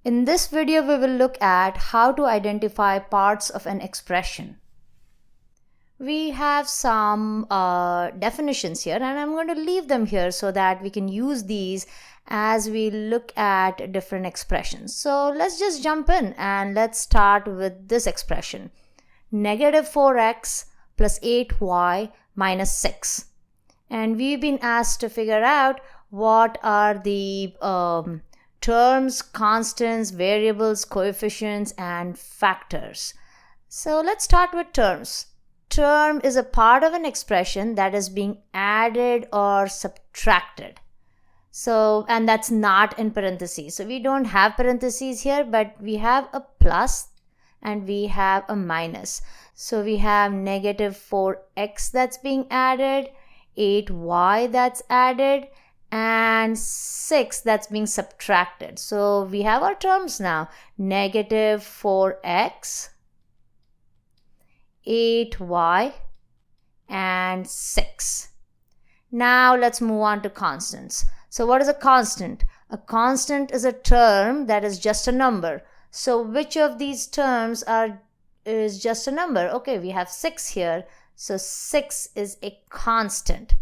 In this video, we will look at how to identify parts of an expression. We have some definitions here, and I'm going to leave them here so that we can use these as we look at different expressions. So let's just jump in and let's start with this expression. Negative 4x plus 8y minus 6. And we've been asked to figure out what are the terms, constants, variables, coefficients, and factors. So let's start with terms. Term is a part of an expression that is being added or subtracted. So, and that's not in parentheses. So we don't have parentheses here, but we have a plus and we have a minus. So we have negative 4x that's being added, 8y that's added, and 6 that's being subtracted. So we have our terms now. Negative 4x, 8y, and 6. Now let's move on to constants. So what is a constant? A constant is a term that is just a number. So which of these terms is just a number? Okay, we have 6 here. So 6 is a constant.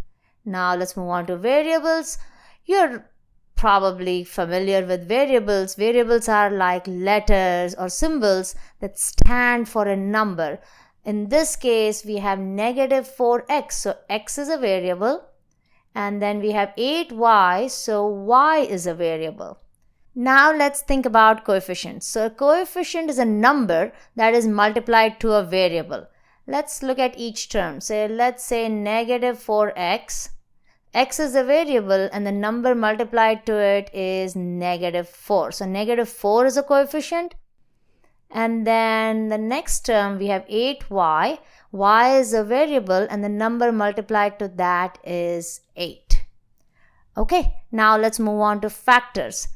Now let's move on to variables. You're probably familiar with variables. Variables are like letters or symbols that stand for a number. In this case, we have negative 4x. So x is a variable. And then we have 8y. So y is a variable. Now let's think about coefficients. So a coefficient is a number that is multiplied to a variable. Let's look at each term. So let's say negative 4x. X is a variable and the number multiplied to it is negative 4. So negative 4 is a coefficient. And then the next term we have 8y. Y is a variable and the number multiplied to that is 8. Okay, now let's move on to factors.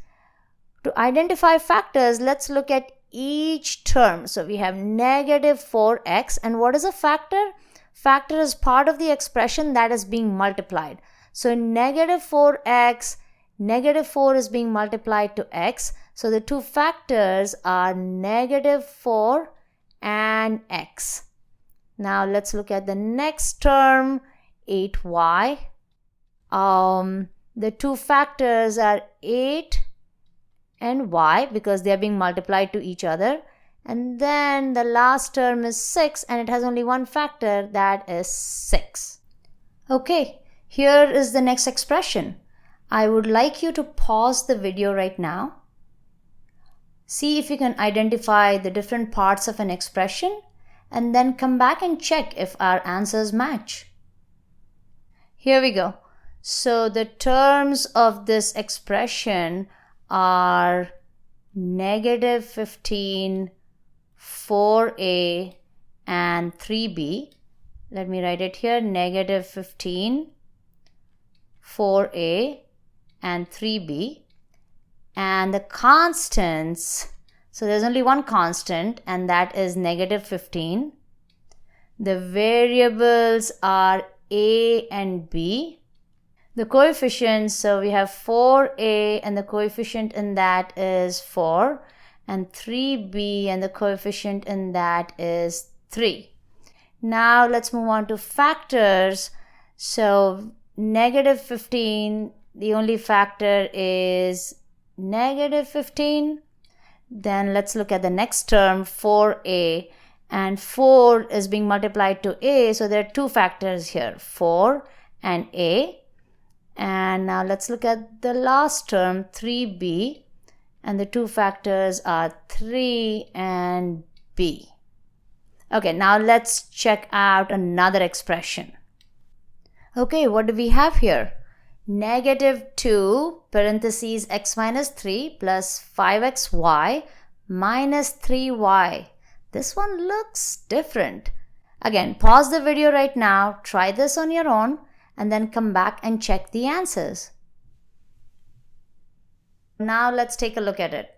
To identify factors, let's look at each term. So we have negative 4x, and what is a factor? Factor is part of the expression that is being multiplied. So negative 4x, negative 4 is being multiplied to x. So the two factors are negative 4 and x. Now let's look at the next term, 8y. The two factors are 8 and y because they are being multiplied to each other. And then the last term is 6 and it has only one factor, that is 6. Okay, here is the next expression. I would like you to pause the video right now. See if you can identify the different parts of an expression and then come back and check if our answers match. Here we go. So the terms of this expression are negative 15, 4a, and 3b. Let me write it here. Negative 15, 4a, and 3b. And the constants, so there's only one constant and that is negative 15. The variables are a and b. The coefficients, so we have 4a and the coefficient in that is 4, and 3b and the coefficient in that is 3. Now let's move on to factors. So negative 15, the only factor is negative 15. Then let's look at the next term, 4a, and 4 is being multiplied to a, so there are two factors here, 4 and a. And now let's look at the last term, 3b, and the two factors are 3 and b. Okay, now let's check out another expression. Okay, what do we have here? Negative 2 parentheses x minus 3 plus 5xy minus 3y. This one looks different. Again, pause the video right now, try this on your own, and then come back and check the answers. Now let's take a look at it.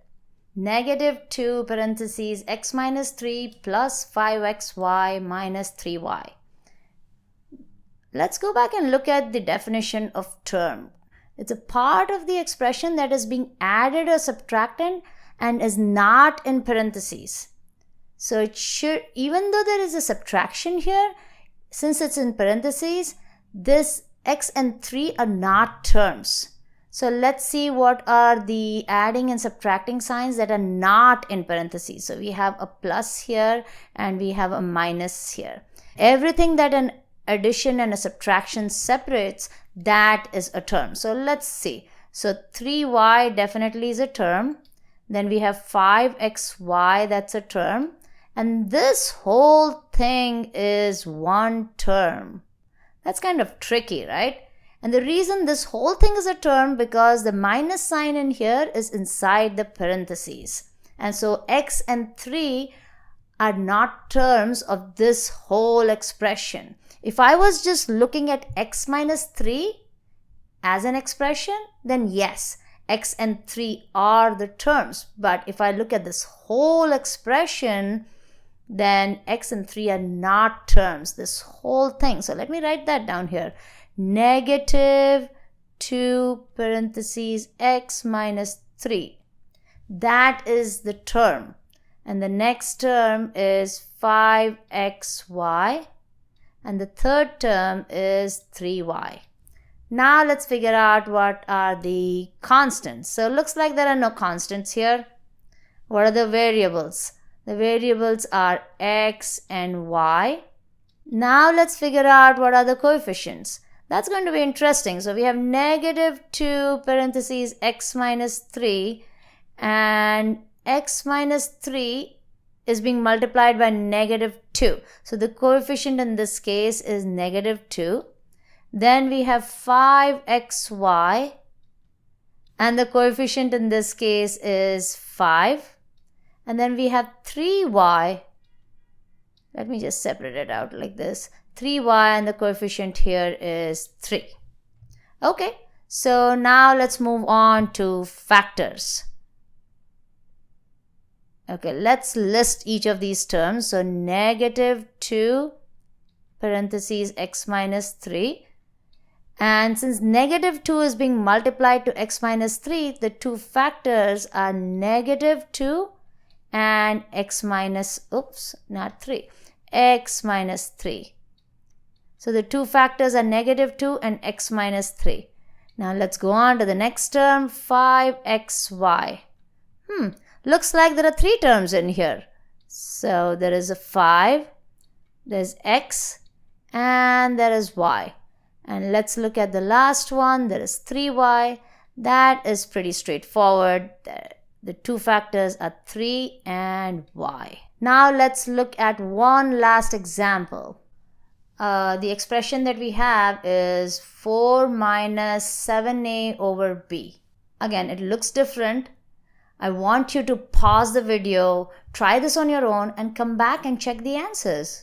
Negative 2 parentheses x minus 3 plus 5xy minus 3y. Let's go back and look at the definition of term. It's a part of the expression that is being added or subtracted and is not in parentheses. So it should, even though there is a subtraction here, since it's in parentheses, this x and 3 are not terms. So let's see what are the adding and subtracting signs that are not in parentheses. So we have a plus here and we have a minus here. Everything that an addition and a subtraction separates, that is a term. So let's see. So 3y definitely is a term. Then we have 5xy, that's a term. And this whole thing is one term. That's kind of tricky, right? And the reason this whole thing is a term because the minus sign in here is inside the parentheses. And so x and 3 are not terms of this whole expression. If I was just looking at x minus 3 as an expression, then yes, x and 3 are the terms. But if I look at this whole expression, then x and 3 are not terms, this whole thing. So let me write that down here. Negative 2 parentheses x minus 3. That is the term. And the next term is 5xy. And the third term is 3y. Now let's figure out what are the constants. So it looks like there are no constants here. What are the variables? The variables are x and y. Now let's figure out what are the coefficients. That's going to be interesting. So we have negative 2 parentheses x minus 3, and x minus 3 is being multiplied by negative 2. So the coefficient in this case is negative 2. Then we have 5xy, and the coefficient in this case is 5. And then we have 3y. Let me just separate it out like this. 3y, and the coefficient here is 3. Okay, so now let's move on to factors. Okay, let's list each of these terms. So negative 2 parentheses x minus 3. And since negative 2 is being multiplied to x minus 3, the two factors are negative 2 and x minus, x minus 3. So the two factors are negative 2 and x minus 3. Now let's go on to the next term, 5xy. Looks like there are 3 terms in here. So there is a 5, there's x, and there is y. And let's look at the last one, there is 3y. That is pretty straightforward. The two factors are 3 and y. Now let's look at one last example. The expression that we have is 4 minus 7a over b. Again, it looks different. I want you to pause the video, try this on your own, and come back and check the answers.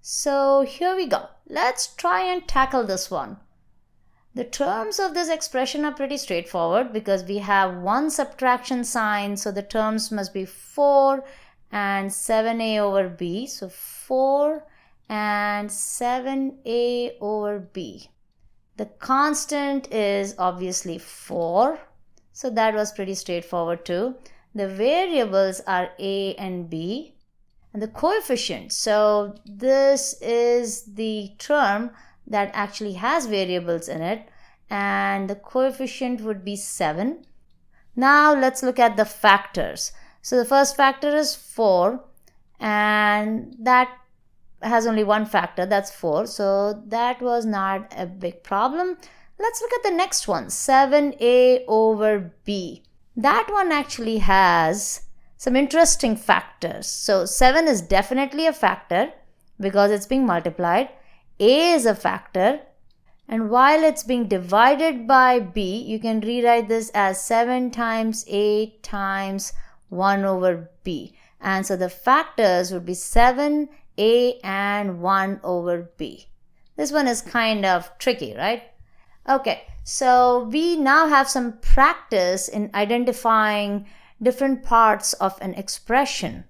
So here we go. Let's try and tackle this one. The terms of this expression are pretty straightforward because we have one subtraction sign, so the terms must be 4 and 7a over b. So 4 and 7a over b. The constant is obviously 4. So that was pretty straightforward too. The variables are a and b. And the coefficient. So this is the term that actually has variables in it. And the coefficient would be 7. Now let's look at the factors. So the first factor is 4, and that has only one factor, that's 4. So that was not a big problem. Let's look at the next one, 7a over b. That one actually has some interesting factors. So 7 is definitely a factor because it's being multiplied. A is a factor. And while it's being divided by b, you can rewrite this as 7 times a times 1 over b. And so the factors would be 7, a, and 1 over b. This one is kind of tricky, right? Okay, so we now have some practice in identifying different parts of an expression.